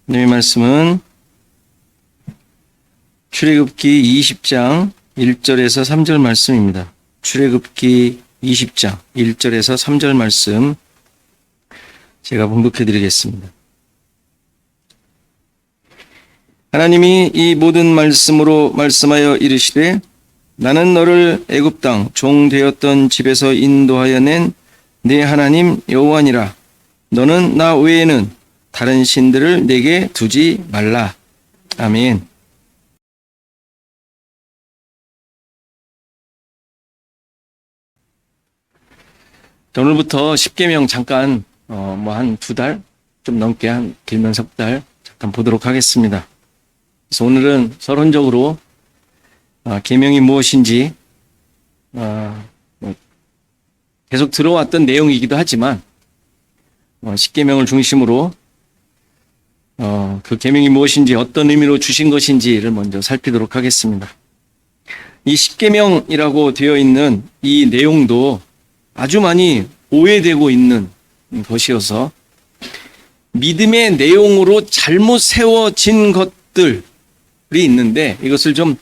하나님의 말씀은 출애굽기 20장 1절에서 3절 말씀입니다. 출애굽기 20장 1절에서 3절 말씀 제가 봉독해 드리겠습니다. 하나님이 이 모든 말씀으로 말씀하여 이르시되 나는 너를 애굽 땅 종 되었던 집에서 인도하여 낸 네 하나님 여호와니라. 너는 나 외에는 다른 신들을 내게 두지 말라. 아멘. 오늘부터 십계명 잠깐 한 2달 좀 넘게 한 길면 석 달 잠깐 보도록 하겠습니다. 그래서 오늘은 서론적으로 계명이 무엇인지 계속 들어왔던 내용이기도 하지만 십계명을 중심으로 그 계명이 무엇인지 어떤 의미로 주신 것인지를 먼저 살피도록 하겠습니다. 이 십계명이라고 되어 있는 이 내용도 아주 많이 오해되고 있는 것이어서 믿음의 내용으로 잘못 세워진 것들이 있는데 이것을 좀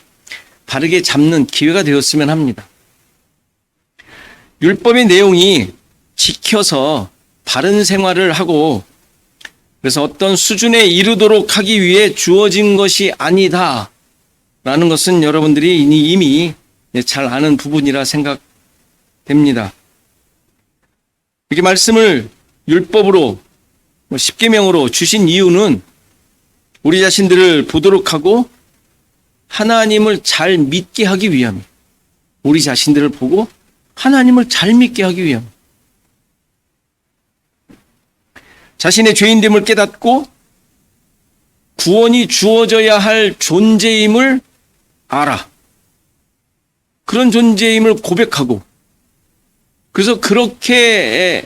바르게 잡는 기회가 되었으면 합니다. 율법의 내용이 지켜서 바른 생활을 하고 그래서 어떤 수준에 이르도록 하기 위해 주어진 것이 아니다 라는 것은 여러분들이 이미 잘 아는 부분이라 생각됩니다. 이렇게 말씀을 율법으로 십계명으로 주신 이유는 우리 자신들을 보도록 하고 하나님을 잘 믿게 하기 위함이에요. 우리 자신들을 보고 하나님을 잘 믿게 하기 위함. 자신의 죄인됨을 깨닫고 구원이 주어져야 할 존재임을 알아. 그런 존재임을 고백하고 그래서 그렇게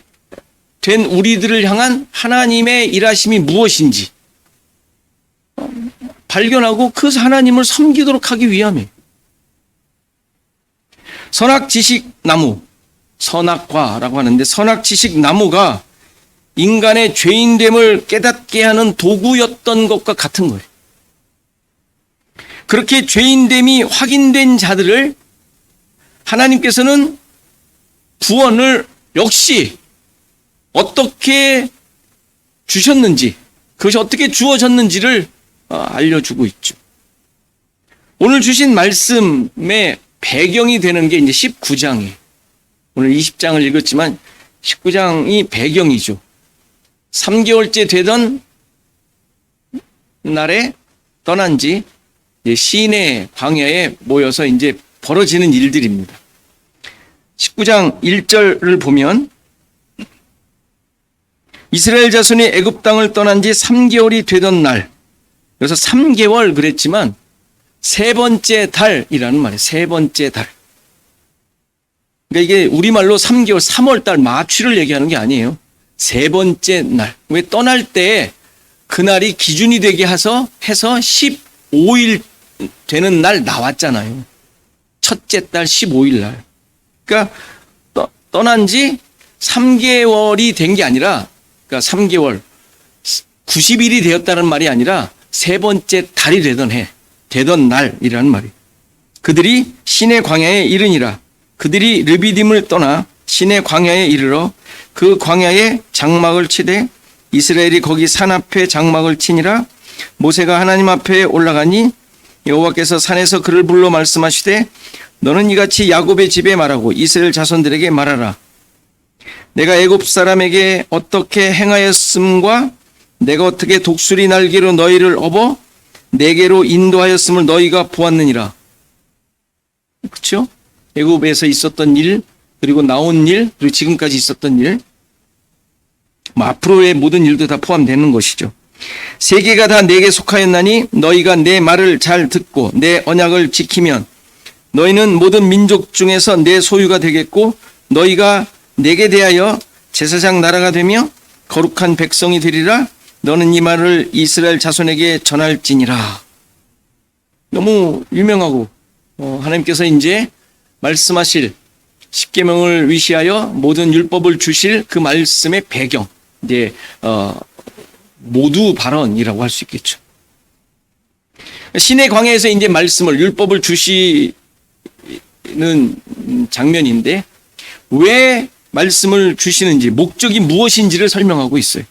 된 우리들을 향한 하나님의 일하심이 무엇인지 발견하고 그 하나님을 섬기도록 하기 위함이에요. 선악지식나무, 선악과라고 하는데 선악지식나무가 인간의 죄인됨을 깨닫게 하는 도구였던 것과 같은 거예요. 그렇게 죄인됨이 확인된 자들을 하나님께서는 구원을 역시 어떻게 주셨는지, 그것이 어떻게 주어졌는지를 알려주고 있죠. 오늘 주신 말씀의 배경이 되는 게 이제 19장이에요. 오늘 20장을 읽었지만 19장이 배경이죠. 3개월째 되던 날에 떠난 지 시내 광야에 모여서 이제 벌어지는 일들입니다. 19장 1절을 보면 이스라엘 자손이 애굽 땅을 떠난 지 3개월이 되던 날, 그래서 3개월 그랬지만 세 번째 달이라는 말이에요. 세 번째 달. 그러니까 이게 우리말로 3개월, 3월 달 마취를 얘기하는 게 아니에요. 세 번째 날. 왜 떠날 때 그날이 기준이 되게 해서 15일 되는 날 나왔잖아요. 첫째 달 15일 날. 그러니까 떠난 지 3개월이 된 게 아니라, 그러니까 3개월, 90일이 되었다는 말이 아니라 세 번째 달이 되던 날이라는 말이에요. 그들이 시내 광야에 이르니라. 그들이 르비딤을 떠나 시내 광야에 이르러 그 광야에 장막을 치되 이스라엘이 거기 산 앞에 장막을 치니라. 모세가 하나님 앞에 올라가니 여호와께서 산에서 그를 불러 말씀하시되 너는 이같이 야곱의 집에 말하고 이스라엘 자손들에게 말하라. 내가 애굽 사람에게 어떻게 행하였음과 내가 어떻게 독수리 날개로 너희를 업어 내게로 인도하였음을 너희가 보았느니라. 그렇죠? 애굽에서 있었던 일, 그리고 나온 일, 그리고 지금까지 있었던 일, 앞으로의 모든 일도 다 포함되는 것이죠. 세계가 다 내게 속하였나니 너희가 내 말을 잘 듣고 내 언약을 지키면 너희는 모든 민족 중에서 내 소유가 되겠고 너희가 내게 대하여 제사장 나라가 되며 거룩한 백성이 되리라. 너는 이 말을 이스라엘 자손에게 전할지니라. 너무 유명하고 하나님께서 이제 말씀하실 십계명을 위시하여 모든 율법을 주실 그 말씀의 배경, 이제 모두 발언이라고 할 수 있겠죠. 신의 광야에서 이제 말씀을, 율법을 주시는 장면인데 왜 말씀을 주시는지, 목적이 무엇인지를 설명하고 있어요.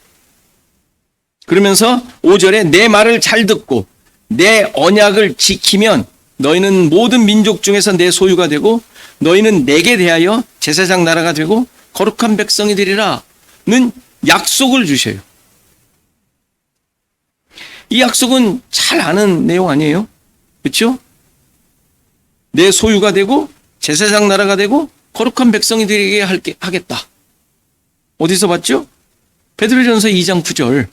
그러면서 5절에 내 말을 잘 듣고 내 언약을 지키면 너희는 모든 민족 중에서 내 소유가 되고 너희는 내게 대하여 제사장 나라가 되고 거룩한 백성이 되리라는 약속을 주셔요. 이 약속은 잘 아는 내용 아니에요? 그렇죠? 내 소유가 되고 제사장 나라가 되고 거룩한 백성이 되게 하겠다. 어디서 봤죠? 베드로전서 2장 9절.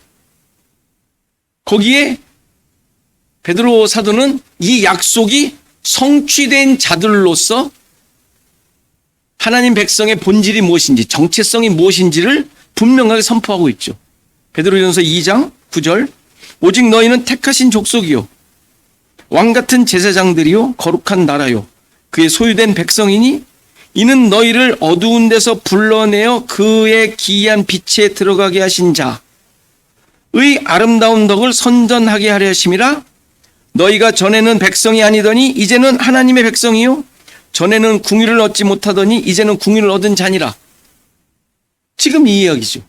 거기에 베드로 사도는 이 약속이 성취된 자들로서 하나님 백성의 본질이 무엇인지, 정체성이 무엇인지를 분명하게 선포하고 있죠. 베드로전서 2장 9절. 오직 너희는 택하신 족속이요 왕같은 제사장들이요 거룩한 나라요 그의 소유된 백성이니 이는 너희를 어두운 데서 불러내어 그의 기이한 빛에 들어가게 하신 자의 아름다운 덕을 선전하게 하려 하심이라. 너희가 전에는 백성이 아니더니 이제는 하나님의 백성이요 전에는 궁유를 얻지 못하더니 이제는 궁유를 얻은 자니라. 지금 이 이야기죠.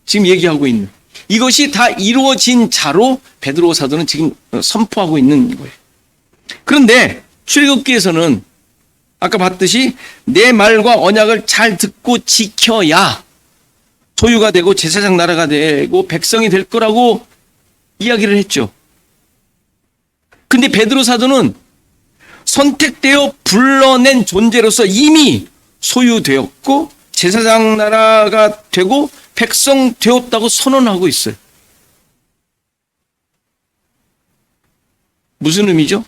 지금 얘기하고 있는 이것이 다 이루어진 자로 베드로 사도는 지금 선포하고 있는 거예요. 그런데 출애굽기에서는 아까 봤듯이 내 말과 언약을 잘 듣고 지켜야 소유가 되고 제사장 나라가 되고 백성이 될 거라고 이야기를 했죠. 근데 베드로 사도는 선택되어 불러낸 존재로서 이미 소유되었고 제사장 나라가 되고 백성 되었다고 선언하고 있어요. 무슨 의미죠?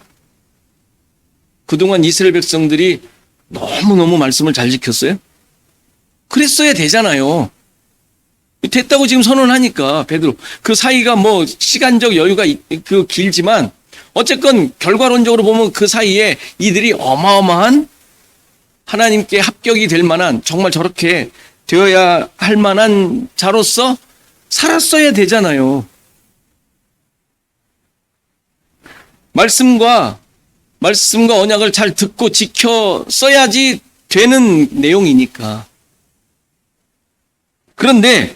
그동안 이스라엘 백성들이 너무너무 말씀을 잘 지켰어요? 그랬어야 되잖아요. 됐다고 지금 선언하니까 베드로. 그 사이가 뭐 시간적 여유가 길지만 어쨌건 결과론적으로 보면 그 사이에 이들이 어마어마한 하나님께 합격이 될 만한, 정말 저렇게 되어야 할 만한 자로서 살았어야 되잖아요. 말씀과 언약을 잘 듣고 지켜 써야지 되는 내용이니까. 그런데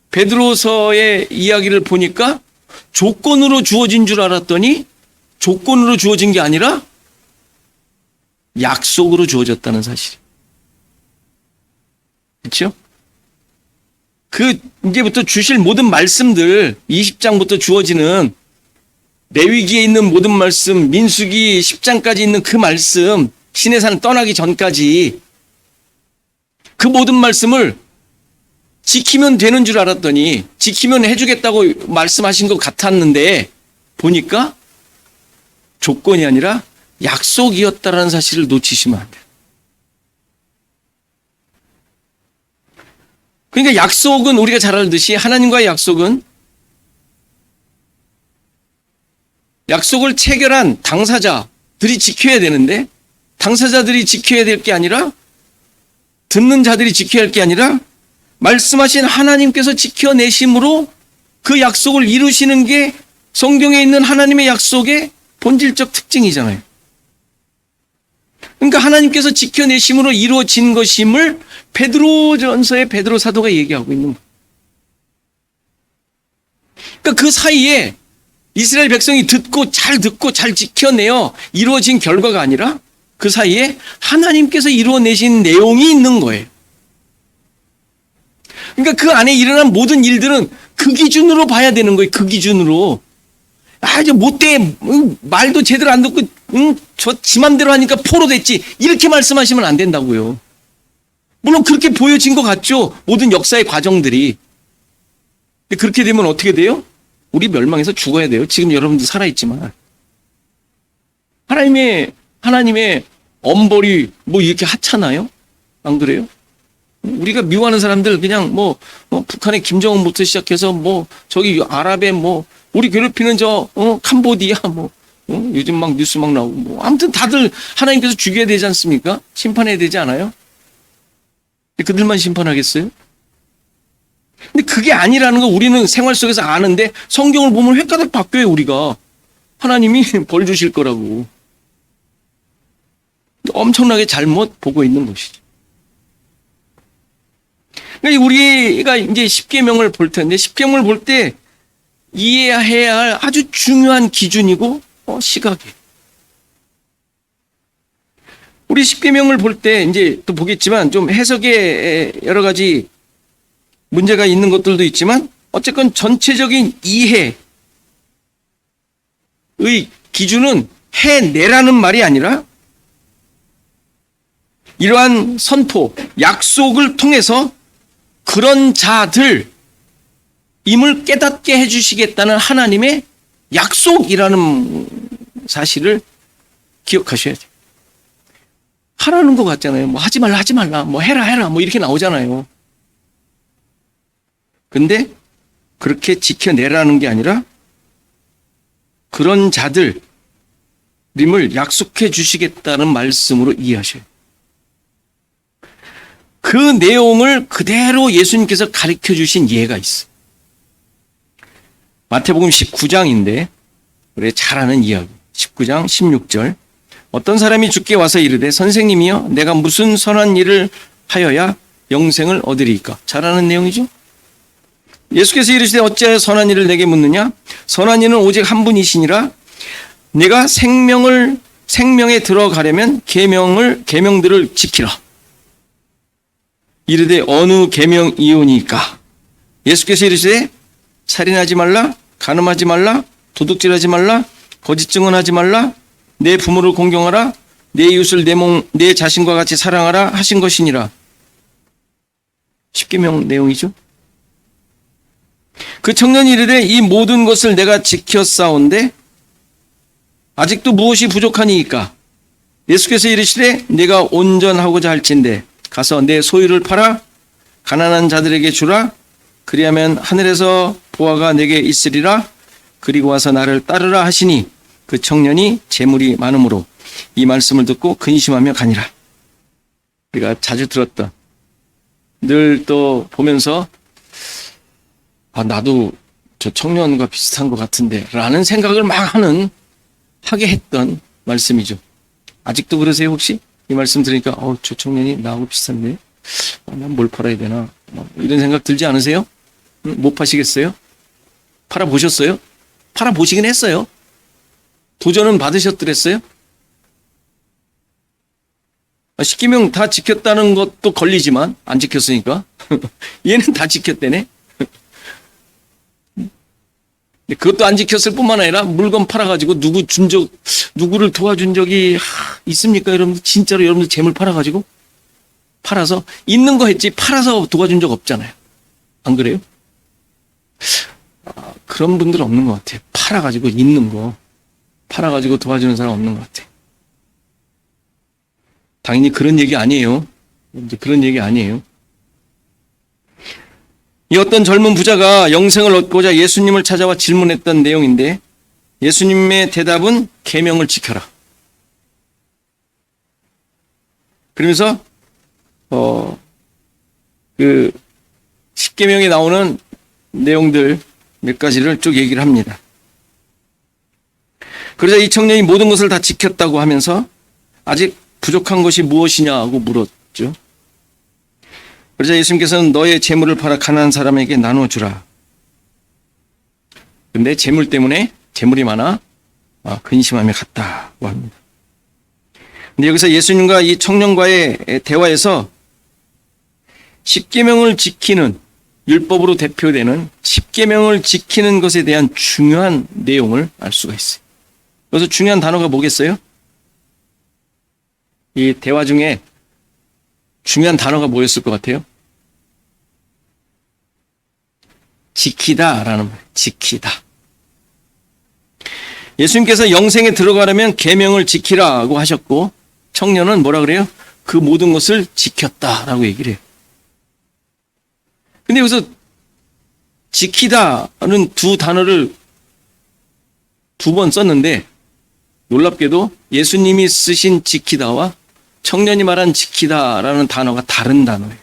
베드로서의 이야기를 보니까 조건으로 주어진 줄 알았더니 조건으로 주어진 게 아니라 약속으로 주어졌다는 사실. 그렇죠? 이제부터 주실 모든 말씀들, 20장부터 주어지는 레위기에 있는 모든 말씀, 민수기 10장까지 있는 그 말씀, 신의 산을 떠나기 전까지 그 모든 말씀을 지키면 되는 줄 알았더니, 지키면 해주겠다고 말씀하신 것 같았는데 보니까 조건이 아니라 약속이었다라는 사실을 놓치시면 안 돼요. 그러니까 약속은 우리가 잘 알듯이 하나님과의 약속을 체결한 당사자들이 지켜야 되는데, 당사자들이 지켜야 될 게 아니라, 듣는 자들이 지켜야 할 게 아니라 말씀하신 하나님께서 지켜내심으로 그 약속을 이루시는 게 성경에 있는 하나님의 약속의 본질적 특징이잖아요. 그러니까 하나님께서 지켜내심으로 이루어진 것임을 베드로전서의 베드로 사도가 얘기하고 있는 거예요. 그러니까 그 사이에 이스라엘 백성이 듣고 잘 지켜내어 이루어진 결과가 아니라 그 사이에 하나님께서 이루어내신 내용이 있는 거예요. 그러니까 그 안에 일어난 모든 일들은 그 기준으로 봐야 되는 거예요. 그 기준으로. 이제 못돼. 말도 제대로 안 듣고, 저 지 맘대로 하니까 포로 됐지. 이렇게 말씀하시면 안 된다고요. 물론 그렇게 보여진 것 같죠. 모든 역사의 과정들이. 근데 그렇게 되면 어떻게 돼요? 우리 멸망해서 죽어야 돼요. 지금 여러분들 살아있지만. 하나님의 엄벌이 뭐 이렇게 하찮아요? 안 그래요? 우리가 미워하는 사람들 그냥 북한의 김정은부터 시작해서 저기 아랍의 우리 괴롭히는 캄보디아 요즘 막 뉴스 막 나오고 아무튼 다들 하나님께서 죽여야 되지 않습니까? 심판해야 되지 않아요? 그들만 심판하겠어요? 근데 그게 아니라는 거 우리는 생활 속에서 아는데 성경을 보면 획가닥 바뀌어요, 우리가. 하나님이 벌 주실 거라고. 엄청나게 잘못 보고 있는 것이죠. 그러니까 우리가 이제 십계명을 볼 텐데, 십계명을 볼 때 이해해야 할 아주 중요한 기준이고 시각이에요. 우리 십계명을 볼 때 이제 또 보겠지만 좀 해석에 여러 가지 문제가 있는 것들도 있지만 어쨌건 전체적인 이해의 기준은 해내라는 말이 아니라 이러한 선포, 약속을 통해서 그런 자들 임을 깨닫게 해주시겠다는 하나님의 약속이라는 사실을 기억하셔야 돼요. 하라는 것 같잖아요. 뭐 하지 말라, 하지 말라, 뭐 해라, 뭐 이렇게 나오잖아요. 근데 그렇게 지켜내라는 게 아니라 그런 자들 임을 약속해 주시겠다는 말씀으로 이해하셔요. 그 내용을 그대로 예수님께서 가르쳐 주신 예가 있어요. 마태복음 19장인데 우리 잘 아는 이야기. 19장 16절. 어떤 사람이 주께 와서 이르되 선생님이여 내가 무슨 선한 일을 하여야 영생을 얻으리이까. 잘 아는 내용이죠. 예수께서 이르시되 어찌하여 선한 일을 내게 묻느냐. 선한 이는 오직 한 분이시니라. 내가 생명에 들어가려면 계명들을 지키라. 이르되 어느 계명이오니까. 예수께서 이르시되 살인하지 말라, 간음하지 말라, 도둑질하지 말라, 거짓 증언하지 말라, 내 부모를 공경하라, 내 이웃을 내 자신과 같이 사랑하라 하신 것이니라. 십계명 내용이죠. 그 청년이 이르되 이 모든 것을 내가 지켰사온데 아직도 무엇이 부족하니이까. 예수께서 이르시되 내가 온전하고자 할진대 가서 내 소유를 팔아 가난한 자들에게 주라. 그리하면 하늘에서 보화가 내게 있으리라. 그리고 와서 나를 따르라 하시니 그 청년이 재물이 많으므로 이 말씀을 듣고 근심하며 가니라. 우리가 자주 들었던, 늘 또 보면서 나도 저 청년과 비슷한 것 같은데 라는 생각을 막 하게 했던 말씀이죠. 아직도 그러세요 혹시? 이 말씀 들으니까 저 청년이 나하고 비슷한데 난 뭘 팔아야 되나 이런 생각 들지 않으세요? 못 파시겠어요? 팔아보셨어요? 팔아보시긴 했어요. 도전은 받으셨더랬어요? 십계명 다 지켰다는 것도 걸리지만 안 지켰으니까 얘는 다 지켰대네. 그것도 안 지켰을 뿐만 아니라 물건 팔아가지고 누구를 도와준 적이 있습니까? 여러분들 진짜로 여러분들 재물 팔아가지고 팔아서 있는 거 했지 팔아서 도와준 적 없잖아요. 안 그래요? 그런 분들 없는 것 같아요. 팔아가지고 있는 거 팔아가지고 도와주는 사람 없는 것 같아요. 당연히 그런 얘기 아니에요. 그런 얘기 아니에요. 이 어떤 젊은 부자가 영생을 얻고자 예수님을 찾아와 질문했던 내용인데 예수님의 대답은 계명을 지켜라. 그러면서 그 십계명에 나오는 내용들 몇 가지를 쭉 얘기를 합니다. 그러자 이 청년이 모든 것을 다 지켰다고 하면서 아직 부족한 것이 무엇이냐고 물었죠. 그러자 예수님께서는 너의 재물을 팔아 가난한 사람에게 나눠주라. 근데 재물 때문에 재물이 많아 근심하며 갔다고 합니다. 근데 여기서 예수님과 이 청년과의 대화에서 십계명을 지키는, 율법으로 대표되는 십계명을 지키는 것에 대한 중요한 내용을 알 수가 있어요. 그래서 중요한 단어가 뭐겠어요? 이 대화 중에 중요한 단어가 뭐였을 것 같아요? 지키다라는 말. 지키다. 예수님께서 영생에 들어가려면 계명을 지키라고 하셨고 청년은 뭐라 그래요? 그 모든 것을 지켰다라고 얘기를 해요. 근데 여기서 지키다는 두 단어를 두 번 썼는데 놀랍게도 예수님이 쓰신 지키다와 청년이 말한 지키다라는 단어가 다른 단어예요.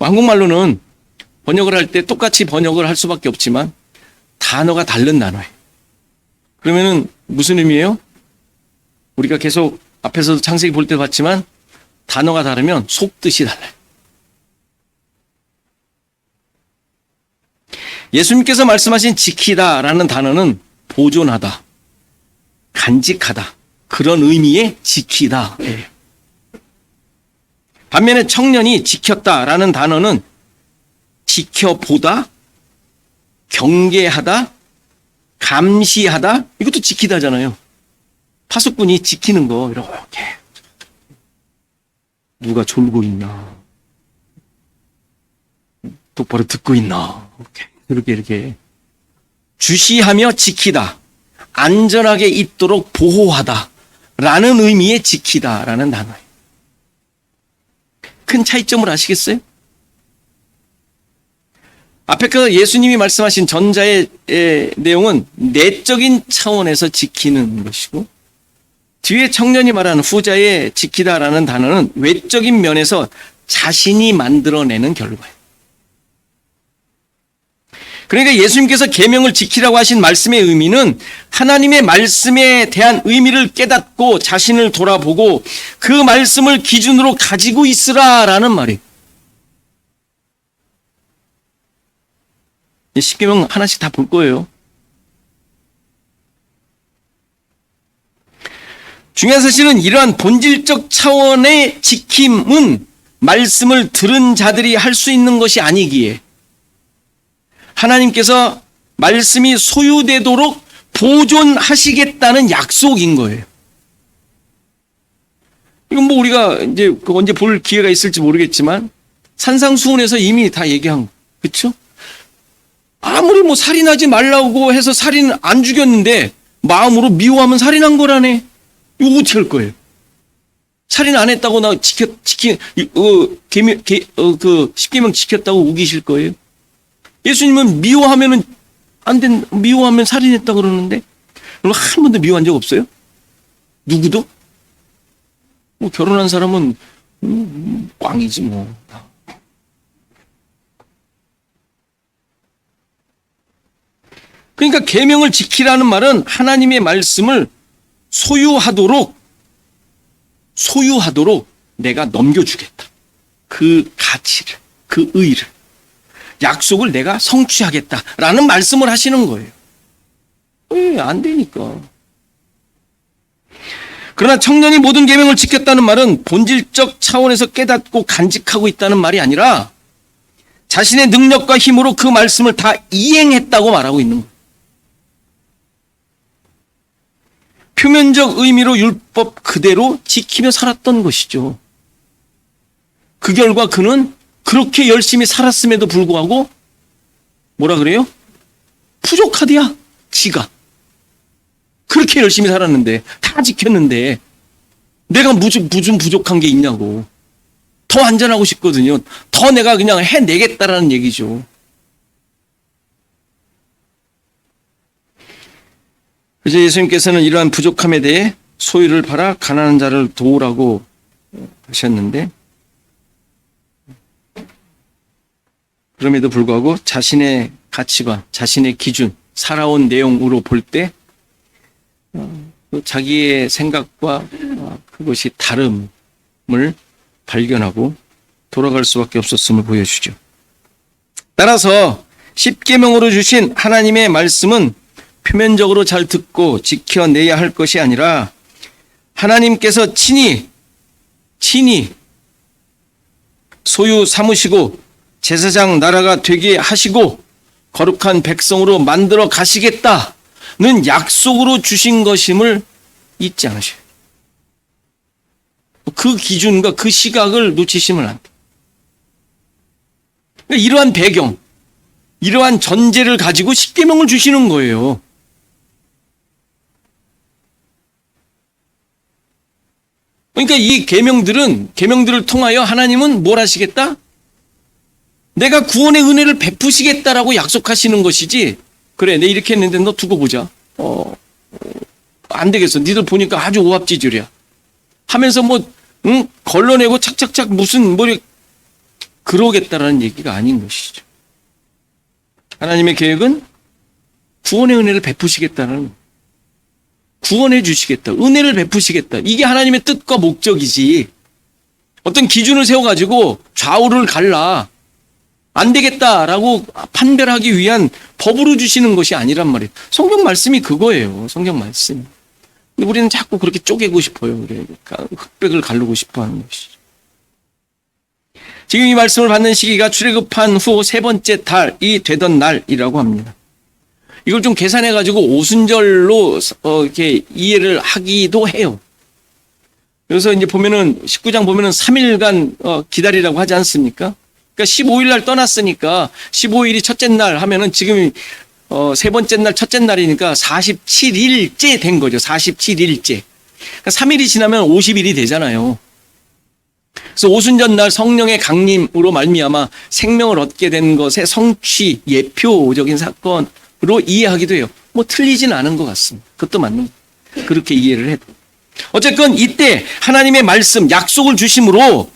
한국말로는 번역을 할 때 똑같이 번역을 할 수밖에 없지만 단어가 다른 단어예요. 그러면은 무슨 의미예요? 우리가 계속 앞에서도 창세기 볼 때 봤지만 단어가 다르면 속뜻이 달라요. 예수님께서 말씀하신 지키다라는 단어는 보존하다, 간직하다, 그런 의미의 지키다. 반면에 청년이 지켰다라는 단어는 지켜보다, 경계하다, 감시하다, 이것도 지키다잖아요. 파수꾼이 지키는 거 이렇게 누가 졸고 있나, 똑바로 듣고 있나, 이렇게 주시하며 지키다, 안전하게 있도록 보호하다 라는 의미의 지키다라는 단어예요. 큰 차이점을 아시겠어요? 앞에 그 예수님이 말씀하신 전자의 내용은 내적인 차원에서 지키는 것이고, 뒤에 청년이 말하는 후자의 지키다라는 단어는 외적인 면에서 자신이 만들어내는 결과예요. 그러니까 예수님께서 계명을 지키라고 하신 말씀의 의미는 하나님의 말씀에 대한 의미를 깨닫고 자신을 돌아보고 그 말씀을 기준으로 가지고 있으라라는 말이에요. 10계명 하나씩 다 볼 거예요. 중요한 사실은 이러한 본질적 차원의 지킴은 말씀을 들은 자들이 할 수 있는 것이 아니기에 하나님께서 말씀이 소유되도록 보존하시겠다는 약속인 거예요. 이건 뭐 우리가 이제 언제 볼 기회가 있을지 모르겠지만 산상수훈에서 이미 다 얘기한 거, 그렇죠? 아무리 뭐 살인하지 말라고 해서 살인 안 죽였는데 마음으로 미워하면 살인한 거라네. 이거 어떻게 할 거예요? 살인 안 했다고 나 그 십계명 지켰다고 우기실 거예요? 예수님은 미워하면은 미워하면 살인했다 그러는데, 그럼 한 번도 미워한 적 없어요? 누구도? 뭐 결혼한 사람은 꽝이지 뭐. 그러니까 계명을 지키라는 말은 하나님의 말씀을 소유하도록 내가 넘겨주겠다. 그 가치를, 그 의의를, 약속을 내가 성취하겠다라는 말씀을 하시는 거예요. 왜 안 되니까. 그러나 청년이 모든 계명을 지켰다는 말은 본질적 차원에서 깨닫고 간직하고 있다는 말이 아니라 자신의 능력과 힘으로 그 말씀을 다 이행했다고 말하고 있는 거예요. 표면적 의미로 율법 그대로 지키며 살았던 것이죠. 그 결과 그는 그렇게 열심히 살았음에도 불구하고 뭐라 그래요? 부족하디야, 지가. 그렇게 열심히 살았는데, 다 지켰는데 내가 무슨 부족한 게 있냐고. 더 안전하고 싶거든요. 더 내가 그냥 해내겠다라는 얘기죠. 그래서 예수님께서는 이러한 부족함에 대해 소유를 팔아 가난한 자를 도우라고 하셨는데, 그럼에도 불구하고 자신의 가치관, 자신의 기준, 살아온 내용으로 볼 때 자기의 생각과 그것이 다름을 발견하고 돌아갈 수밖에 없었음을 보여주죠. 따라서 십계명으로 주신 하나님의 말씀은 표면적으로 잘 듣고 지켜내야 할 것이 아니라 하나님께서 친히 소유 삼으시고 제사장 나라가 되게 하시고 거룩한 백성으로 만들어 가시겠다는 약속으로 주신 것임을 잊지 않으셔요. 그 기준과 그 시각을 놓치시면 안 돼요. 그러니까 이러한 배경, 이러한 전제를 가지고 십계명을 주시는 거예요. 그러니까 이 계명들을 통하여 하나님은 뭘 하시겠다? 내가 구원의 은혜를 베푸시겠다라고 약속하시는 것이지, 그래 내 이렇게 했는데 너 두고 보자, 안 되겠어, 니들 보니까 아주 오합지졸이야 하면서 걸러내고 착착착 무슨 그러겠다라는 얘기가 아닌 것이죠. 하나님의 계획은 구원의 은혜를 베푸시겠다는, 구원해 주시겠다, 은혜를 베푸시겠다. 이게 하나님의 뜻과 목적이지. 어떤 기준을 세워가지고 좌우를 갈라, 안 되겠다라고 판별하기 위한 법으로 주시는 것이 아니란 말이에요. 성경 말씀이 그거예요. 성경 말씀. 근데 우리는 자꾸 그렇게 쪼개고 싶어요. 그러니까 흑백을 가르고 싶어 하는 것이죠. 지금 이 말씀을 받는 시기가 출애굽한 후 세 번째 달이 되던 날이라고 합니다. 이걸 좀 계산해가지고 오순절로 이렇게 이해를 하기도 해요. 그래서 이제 보면은 19장 보면은 3일간 기다리라고 하지 않습니까? 그러니까 15일 날 떠났으니까 15일이 첫째 날 하면은 지금 세 번째 날 첫째 날이니까 47일째 된 거죠. 47일째. 그러니까 3일이 지나면 50일이 되잖아요. 그래서 오순절 날 성령의 강림으로 말미암아 생명을 얻게 된 것의 성취, 예표적인 사건으로 이해하기도 해요. 뭐 틀리진 않은 것 같습니다. 그것도 맞는 거예요. 그렇게 이해를 해도. 어쨌건 이때 하나님의 말씀, 약속을 주심으로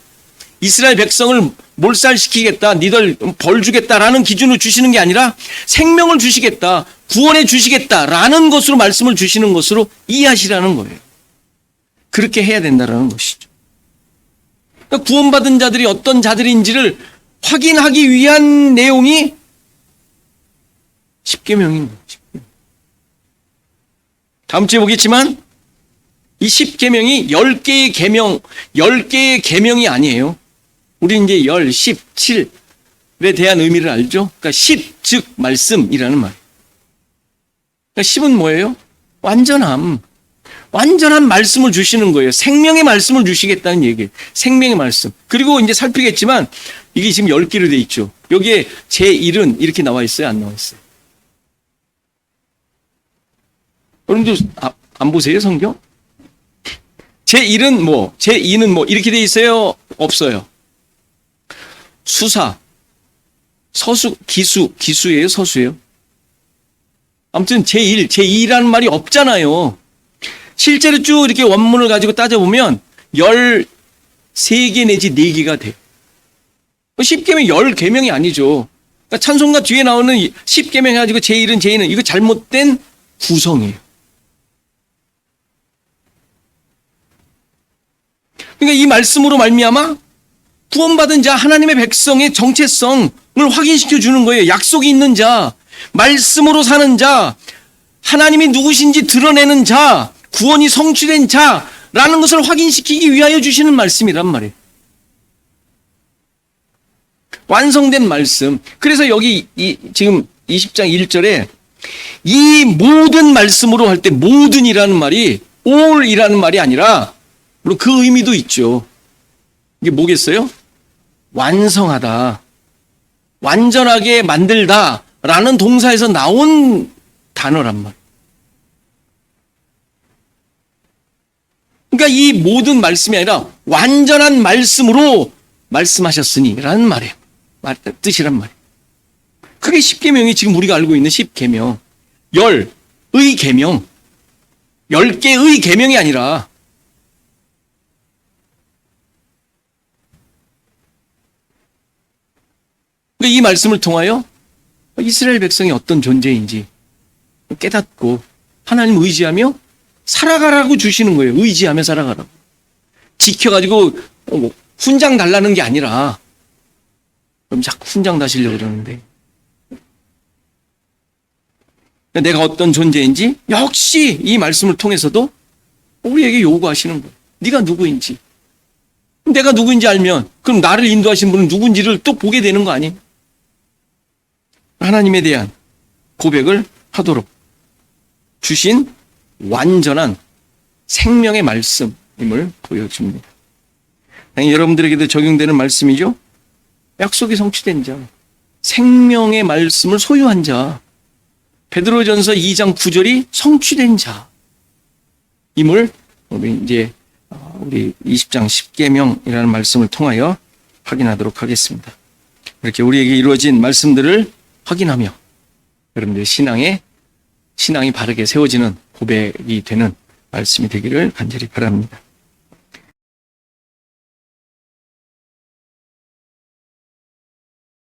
이스라엘 백성을 몰살시키겠다, 니들 벌 주겠다라는 기준을 주시는 게 아니라 생명을 주시겠다, 구원해 주시겠다라는 것으로 말씀을 주시는 것으로 이해하시라는 거예요. 그렇게 해야 된다는 것이죠. 그러니까 구원받은 자들이 어떤 자들인지를 확인하기 위한 내용이 십계명인 거예요. 다음 주에 보겠지만 이 십계명이 10개의 계명, 10개의 계명이 아니에요. 우리 이제 10, 17에 대한 의미를 알죠? 그러니까 10, 즉 말씀이라는 말. 그러니까 10은 뭐예요? 완전함. 완전한 말씀을 주시는 거예요. 생명의 말씀을 주시겠다는 얘기예요. 생명의 말씀. 그리고 이제 살피겠지만 이게 지금 10개로 돼 있죠. 여기에 제1은 이렇게 나와 있어요? 안 나와 있어요? 여러분들 안 보세요? 성경? 제1은 뭐, 제2는 뭐 이렇게 돼 있어요? 없어요? 수사, 서수, 기수예요? 서수예요? 아무튼 제1, 제2라는 말이 없잖아요. 실제로 쭉 이렇게 원문을 가지고 따져보면 13개 내지 4개가 돼요. 10계명 10계명이 아니죠. 그러니까 찬송가 뒤에 나오는 10계명 해가지고 제1은 제2는 이거 잘못된 구성이에요. 그러니까 이 말씀으로 말미암아 구원받은 자 하나님의 백성의 정체성을 확인시켜 주는 거예요. 약속이 있는 자, 말씀으로 사는 자, 하나님이 누구신지 드러내는 자, 구원이 성취된 자라는 것을 확인시키기 위하여 주시는 말씀이란 말이에요. 완성된 말씀. 그래서 여기 지금 20장 1절에 이 모든 말씀으로 할 때 모든이라는 말이 all이라는 말이 아니라 물론 그 의미도 있죠. 이게 뭐겠어요? 완성하다, 완전하게 만들다 라는 동사에서 나온 단어란 말이에요. 그러니까 이 모든 말씀이 아니라 완전한 말씀으로 말씀하셨으니 라는 말이에요. 뜻이란 말이에요. 그게 십계명이 지금 우리가 알고 있는 십계명. 10의 계명. 10개의 계명이 아니라 그러니까 이 말씀을 통하여 이스라엘 백성이 어떤 존재인지 깨닫고 하나님 의지하며 살아가라고 주시는 거예요. 의지하며 살아가라고. 지켜가지고 훈장 달라는 게 아니라 그럼 자꾸 훈장 다시려고 그러는데 내가 어떤 존재인지 역시 이 말씀을 통해서도 우리에게 요구하시는 거예요. 네가 누구인지. 내가 누구인지 알면 그럼 나를 인도하신 분은 누군지를 또 보게 되는 거 아니에요? 하나님에 대한 고백을 하도록 주신 완전한 생명의 말씀임을 보여줍니다. 여러분들에게도 적용되는 말씀이죠. 약속이 성취된 자, 생명의 말씀을 소유한 자, 베드로전서 2장 9절이 성취된 자임을 우리 20장 10계명이라는 말씀을 통하여 확인하도록 하겠습니다. 이렇게 우리에게 이루어진 말씀들을 확인하며 여러분들의 신앙이 바르게 세워지는 고백이 되는 말씀이 되기를 간절히 바랍니다.